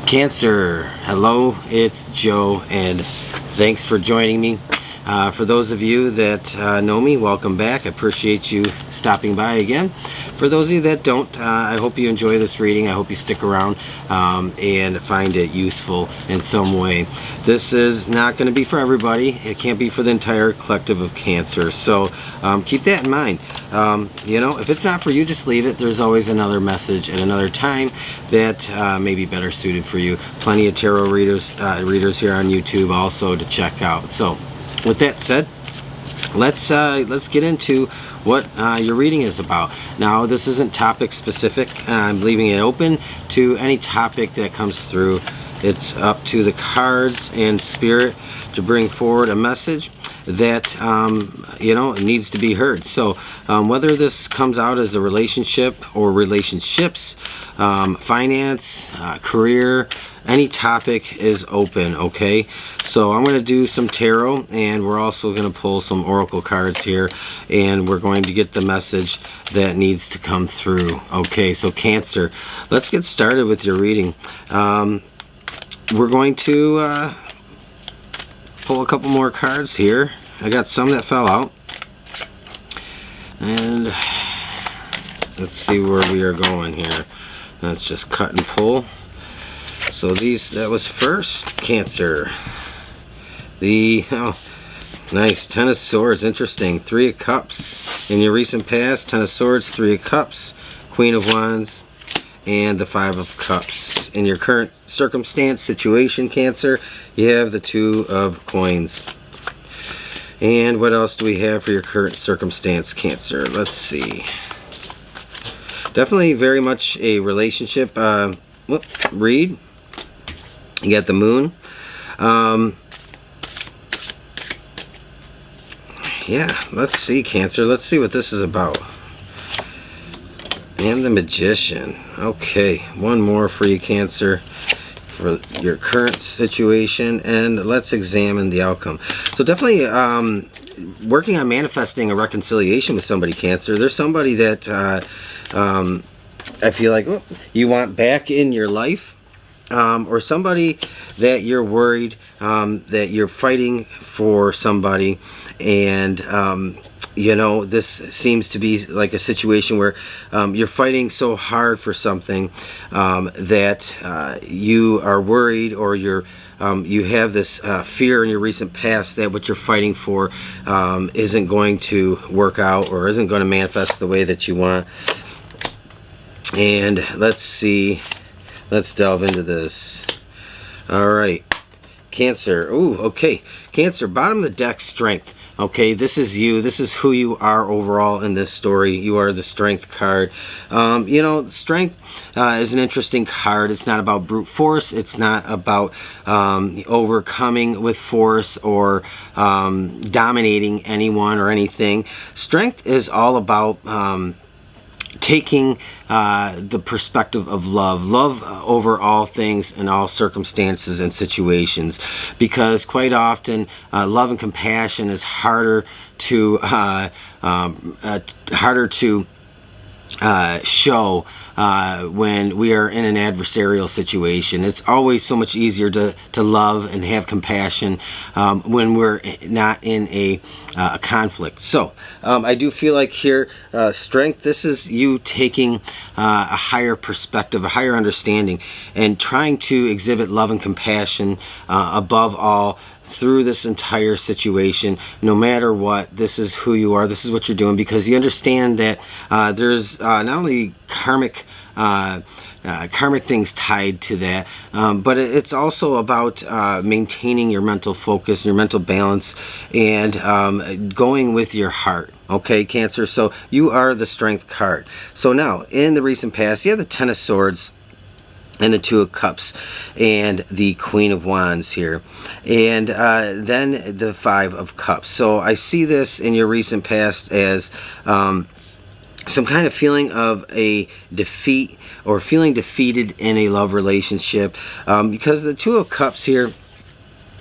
Cancer, hello, it's Joe, and thanks for joining me. For those of you that know me, welcome back. I appreciate you stopping by again. For those of you that don't, I hope you enjoy this reading. I hope you stick around and find it useful in some way. This is not going to be for everybody. It can't be for the entire collective of Cancer. So keep that in mind. You know, if it's not for you, just leave it. There's always another message at another time that may be better suited for you. Plenty of tarot readers here on YouTube also to check out. So with that said, let's get into what your reading is about. Now, this isn't topic specific. I'm leaving it open to any topic that comes through. It's up to the cards and spirit to bring forward a message that you know, needs to be heard. So whether this comes out as a relationship or relationships, finance, career, any topic is open. Okay, so I'm going to do some tarot, and we're also going to pull some oracle cards here, and we're going to get the message that needs to come through. Okay, so Cancer, let's get started with your reading. We're going to pull a couple more cards here. I got some that fell out, and let's see where we are going here. Let's just cut and pull. So that was first, Cancer. Nice, Ten of Swords, interesting. Three of Cups in your recent past, Ten of Swords, Three of Cups, Queen of Wands, and the Five of Cups. In your current circumstance, situation, Cancer, you have the Two of Coins. And what else do we have for your current circumstance, Cancer? Let's see. Definitely very much a relationship. Read. You got the Moon. Yeah, let's see, Cancer. Let's see what this is about. And the Magician. Okay, one more for you, Cancer, for your current situation, and let's examine the outcome. So definitely working on manifesting a reconciliation with somebody, Cancer. There's somebody that I feel like you want back in your life, or somebody that you're worried that you're fighting for somebody, and you know, this seems to be like a situation where you're fighting so hard for something that you are worried, or you have this fear in your recent past that what you're fighting for isn't going to work out, or isn't going to manifest the way that you want. And let's see, let's delve into this. All right, Cancer. Ooh, okay, Cancer, bottom of the deck, Strength. Okay, this is you. This is who you are overall in this story. You are the Strength card. You know, Strength is an interesting card. It's not about brute force. It's not about overcoming with force, or dominating anyone or anything. Strength is all about taking the perspective of love over all things and all circumstances and situations, because quite often love and compassion is harder to show when we are in an adversarial situation. It's always so much easier to love and have compassion when we're not in a conflict. So I do feel like here, Strength, this is you taking a higher perspective, a higher understanding, and trying to exhibit love and compassion above all through this entire situation. No matter what, this is who you are, this is what you're doing, because you understand that there's not only karmic things tied to that, but it's also about maintaining your mental focus, your mental balance, and going with your heart. Okay, Cancer, so you are the Strength card. So now, in the recent past, you have the Ten of Swords, and the Two of Cups, and the Queen of Wands here, and then the Five of Cups. So I see this in your recent past as some kind of feeling of a defeat, or feeling defeated in a love relationship, because the Two of Cups here,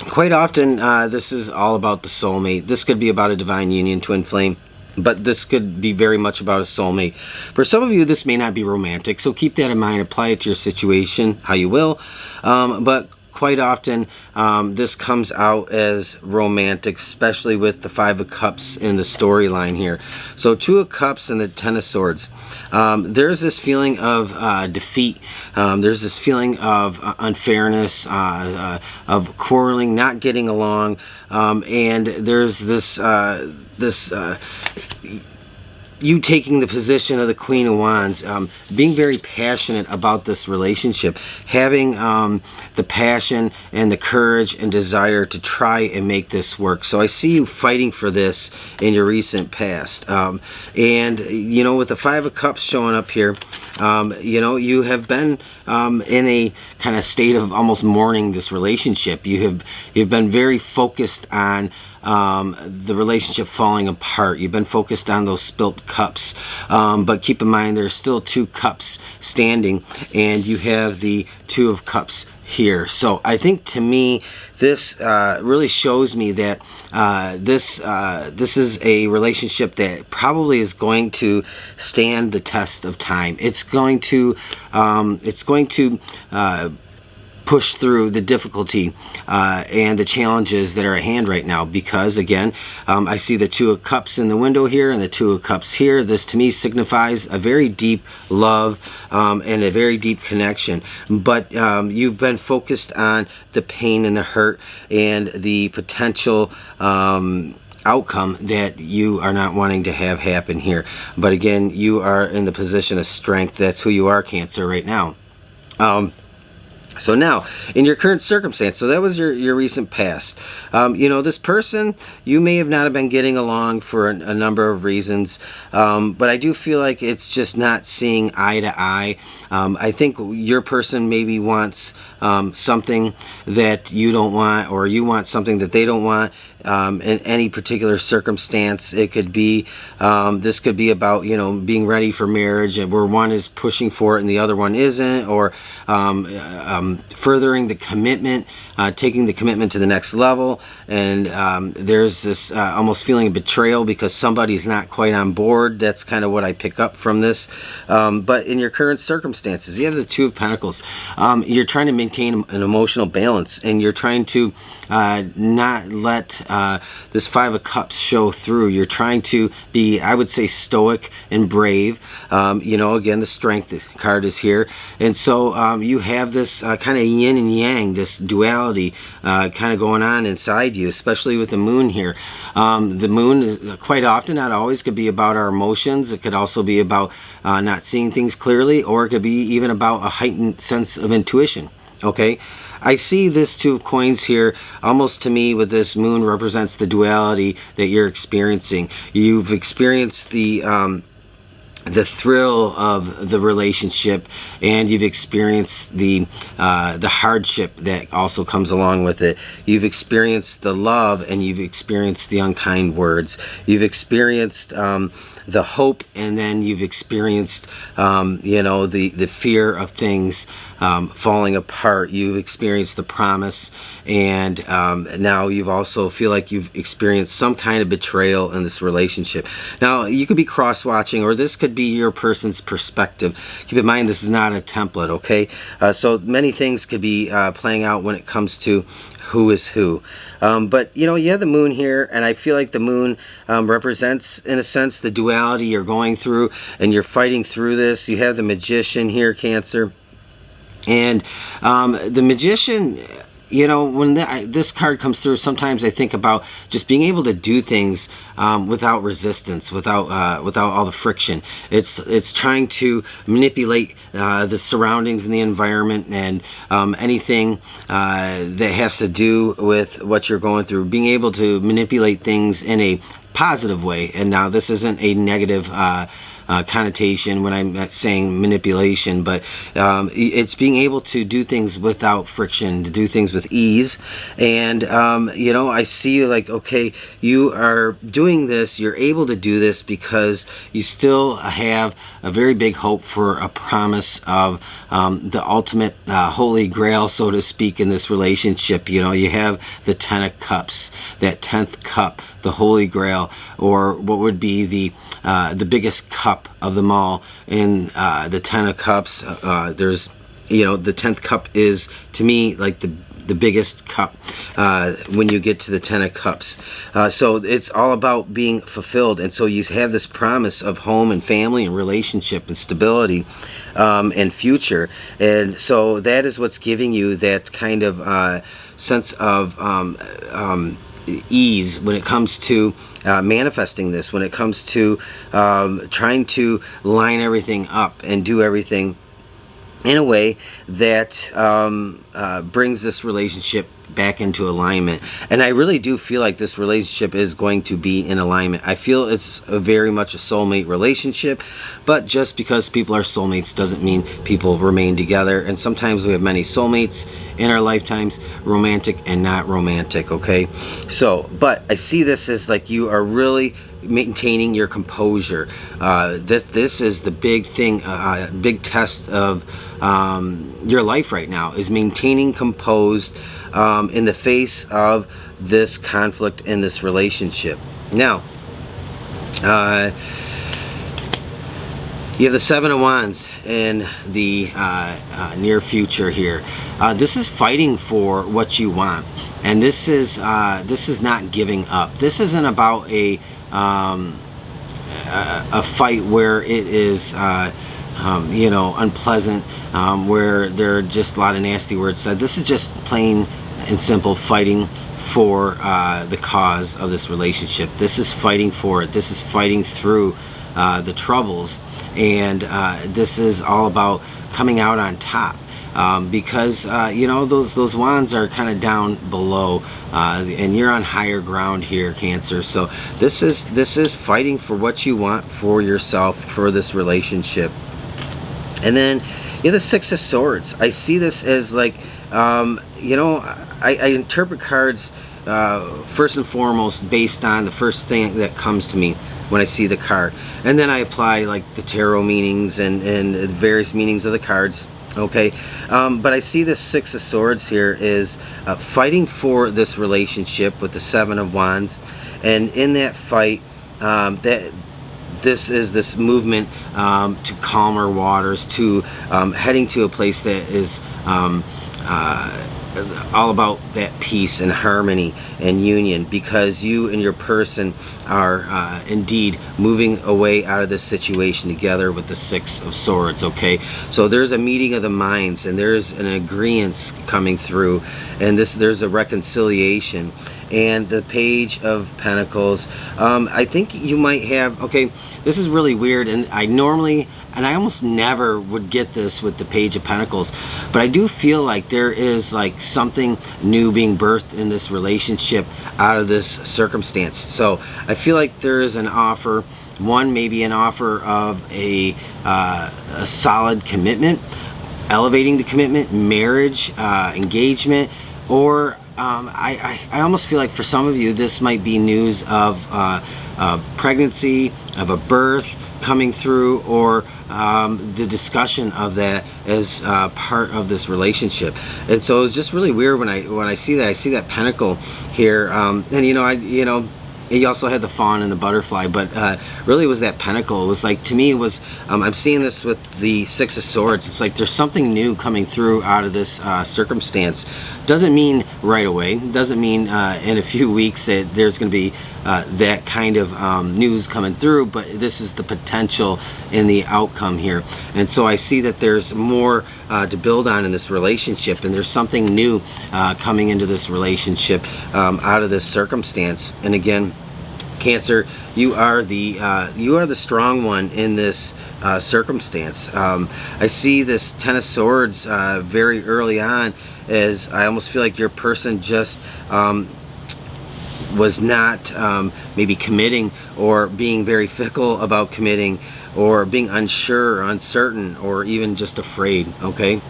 quite often this is all about the soulmate. This could be about a divine union, twin flame, but this could be very much about a soulmate. For some of you, this may not be romantic, so keep that in mind. Apply it to your situation how you will. But quite often, this comes out as romantic, especially with the Five of Cups in the storyline here. So Two of Cups and the Ten of Swords. There's this feeling of defeat. There's this feeling of unfairness, of quarreling, not getting along, and there's this you taking the position of the Queen of Wands, being very passionate about this relationship, having the passion and the courage and desire to try and make this work. So I see you fighting for this in your recent past. And, you know, with the Five of Cups showing up here, you know, you have been in a kind of state of almost mourning this relationship. You've been very focused on the relationship falling apart. You've been focused on those spilt cups, but keep in mind there's still two cups standing, and you have the Two of Cups here. So I think, to me, this really shows me that this is a relationship that probably is going to stand the test of time. It's going to push through the difficulty and the challenges that are at hand right now, because again, I see the Two of Cups in the window here and the Two of Cups here. This to me signifies a very deep love and a very deep connection, but you've been focused on the pain and the hurt and the potential outcome that you are not wanting to have happen here. But again, you are in the position of strength. That's who you are, Cancer, right now. So now, in your current circumstance, so that was your recent past. You know, this person, you may have not have been getting along for a number of reasons, but I do feel like it's just not seeing eye to eye. I think your person maybe wants something that you don't want, or you want something that they don't want. In any particular circumstance, it could be this could be about, you know, being ready for marriage, and where one is pushing for it and the other one isn't, or furthering the commitment, taking the commitment to the next level, and there's this almost feeling of betrayal because somebody's not quite on board. That's kind of what I pick up from this. But in your current circumstances, you have the Two of Pentacles. You're trying to maintain an emotional balance, and you're trying to not let this Five of Cups show through. You're trying to be, I would say, stoic and brave. You know, again, the Strength card is here, and so you have this kind of yin and yang, this duality kind of going on inside you, especially with the Moon here. The Moon, quite often, not always, could be about our emotions. It could also be about not seeing things clearly, or it could be even about a heightened sense of intuition. Okay, I see this Two of Coins here, almost to me, with this Moon, represents the duality that you're experiencing. You've experienced the thrill of the relationship, and you've experienced the hardship that also comes along with it. You've experienced the love, and you've experienced the unkind words. You've experienced the hope, and then you've experienced you know, the fear of things falling apart. You've experienced the promise, and now you've also feel like you've experienced some kind of betrayal in this relationship. Now, you could be cross-watching, or this could be your person's perspective. Keep in mind, this is not a template, okay? So many things could be playing out when it comes to who is who. But, you know, you have the Moon here, and I feel like the Moon represents, in a sense, the duality you're going through, and you're fighting through this. You have the Magician here, Cancer. And the Magician, you know, when this card comes through, sometimes I think about just being able to do things without resistance, without all the friction. It's trying to manipulate the surroundings and the environment, and anything that has to do with what you're going through. Being able to manipulate things in a positive way. And now this isn't a negative connotation when I'm saying manipulation, but it's being able to do things without friction, to do things with ease. And you know, I see like, okay, you are doing this, you're able to do this because you still have a very big hope for a promise of the ultimate holy grail, so to speak, in this relationship. You know, you have the 10 of Cups, that 10th cup, the holy grail, or what would be the biggest cup of them all. In the 10 of Cups, there's, you know, the 10th cup is, to me, like the biggest cup when you get to the 10 of Cups. So it's all about being fulfilled, and so you have this promise of home and family and relationship and stability and future. And so that is what's giving you that kind of sense of ease when it comes to manifesting this, when it comes to trying to line everything up and do everything in a way that brings this relationship back into alignment. And I really do feel like this relationship is going to be in alignment. I feel it's very much a soulmate relationship, but just because people are soulmates doesn't mean people remain together. And sometimes we have many soulmates in our lifetimes, romantic and not romantic, okay? So, but I see this as like you are really maintaining your composure. This is the big thing, big test of your life right now, is maintaining composed in the face of this conflict in this relationship. Now, you have the 7 of Wands in the near future here. This is fighting for what you want, and this is not giving up. This isn't about a fight where it is you know, unpleasant, where there are just a lot of nasty words said. This is just plain and simple fighting for the cause of this relationship. This is fighting for it. This is fighting through the troubles, and this is all about coming out on top. Because you know, those wands are kind of down below, and you're on higher ground here, Cancer. So this is fighting for what you want for yourself, for this relationship. And then you have the 6 of Swords. I see this as like, you know, I interpret cards first and foremost based on the first thing that comes to me when I see the card, and then I apply like the tarot meanings and various meanings of the cards. Okay, but I see this 6 of Swords here is fighting for this relationship with the 7 of Wands, and in that fight, this is this movement to calmer waters, to heading to a place that is all about that peace and harmony and union, because you and your person are indeed moving away out of this situation together with the 6 of Swords. Okay, so there's a meeting of the minds, and there's an agreement coming through, and there's a reconciliation. And the Page of Pentacles, I think you might have, okay, this is really weird, and I almost never would get this with the Page of Pentacles, but I do feel like there is like something new being birthed in this relationship out of this circumstance. So I feel like there is an offer, maybe an offer of a solid commitment, elevating the commitment, marriage, engagement, or I almost feel like for some of you this might be news of pregnancy, of a birth coming through, or the discussion of that as part of this relationship. And so it's just really weird when I see that. I see that pentacle here, and you also had the fawn and the butterfly, but really it was that pentacle. It was like, to me, it was, I'm seeing this with the 6 of Swords. It's like there's something new coming through out of this circumstance. Doesn't mean right away. Doesn't mean in a few weeks that there's going to be that kind of news coming through, but this is the potential in the outcome here. And so I see that there's more to build on in this relationship, and there's something new coming into this relationship out of this circumstance. And again, Cancer, you are the strong one in this circumstance. I see this 10 of Swords very early on, as I almost feel like your person just was not maybe committing, or being very fickle about committing, or being unsure or uncertain or even just afraid. Okay,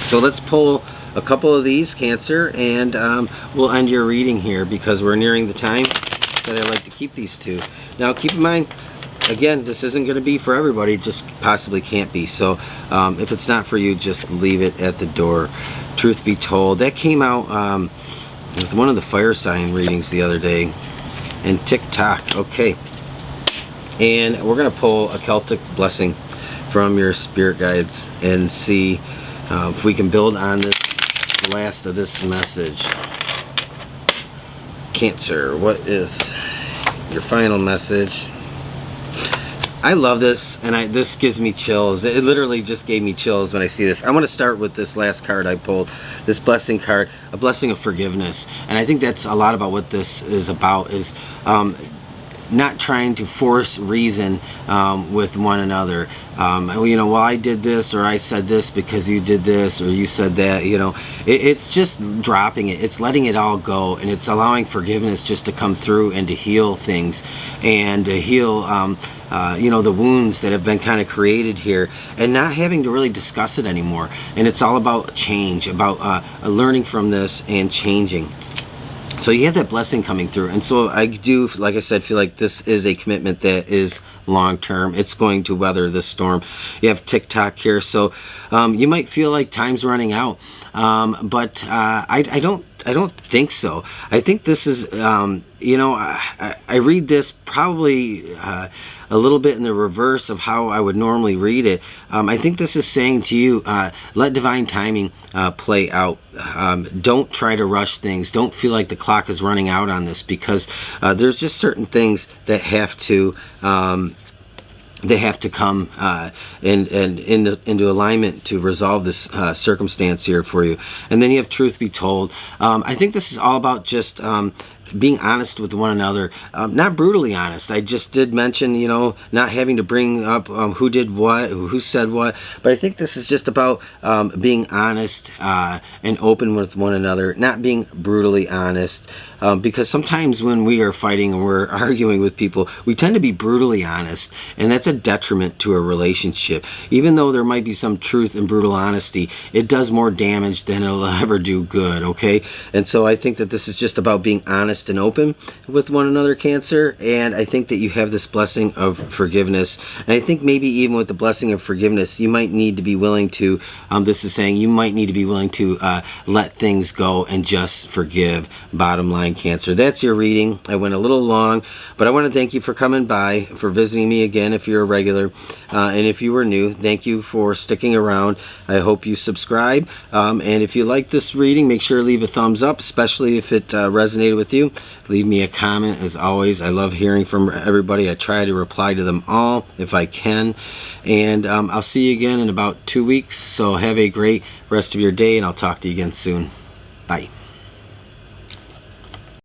so let's pull a couple of these, Cancer, and we'll end your reading here because we're nearing the time that I like to keep these to. Now keep in mind, again, this isn't going to be for everybody. It just possibly can't be. So if it's not for you, just leave it at the door. Truth be told, that came out with one of the fire sign readings the other day. And tick-tock. Okay. And we're going to pull a Celtic blessing from your spirit guides and see if we can build on this last of this message. Cancer, what is your final message? I love this, and this gives me chills. It literally just gave me chills when I see this. I want to start with this last card I pulled, this blessing card, a blessing of forgiveness. And I think that's a lot about what this is about, is not trying to force reason with one another. You know, well, I did this, or I said this because you did this, or you said that. You know, it's just dropping it. It's letting it all go, and it's allowing forgiveness just to come through and to heal things, and to heal you know, the wounds that have been kind of created here, and not having to really discuss it anymore. And it's all about change, about learning from this and changing. So you have that blessing coming through. And so I do, like I said, feel like this is a commitment that is long-term. It's going to weather this storm. You have tick-tock here. So you might feel like time's running out. But I don't think so. I think this is, you know, I read this probably a little bit in the reverse of how I would normally read it. I think this is saying to you, let divine timing play out. Don't try to rush things. Don't feel like the clock is running out on this, because there's just certain things that have to they have to come into alignment to resolve this circumstance here for you. And then you have truth be told. I think this is all about just being honest with one another, not brutally honest. I just did mention, you know, not having to bring up who did what, who said what, but I think this is just about being honest and open with one another, not being brutally honest, because sometimes when we are fighting and we're arguing with people, we tend to be brutally honest, and that's a detriment to a relationship. Even though there might be some truth in brutal honesty, it does more damage than it'll ever do good, okay? And so I think that this is just about being honest and open with one another, Cancer. And I think that you have this blessing of forgiveness, and I think maybe even with the blessing of forgiveness, you might need to be willing to this is saying you might need to be willing to let things go and just forgive. Bottom line, Cancer. That's your reading. I went a little long, but I want to thank you for coming by, for visiting me again if you're a regular, and if you were new, thank you for sticking around. I hope you subscribe, and if you like this reading, make sure to leave a thumbs up, especially if it resonated with you. Leave me a comment. As always, I love hearing from everybody. I try to reply to them all if I can, and I'll see you again in about 2 weeks. So have a great rest of your day, and I'll talk to you again soon. Bye.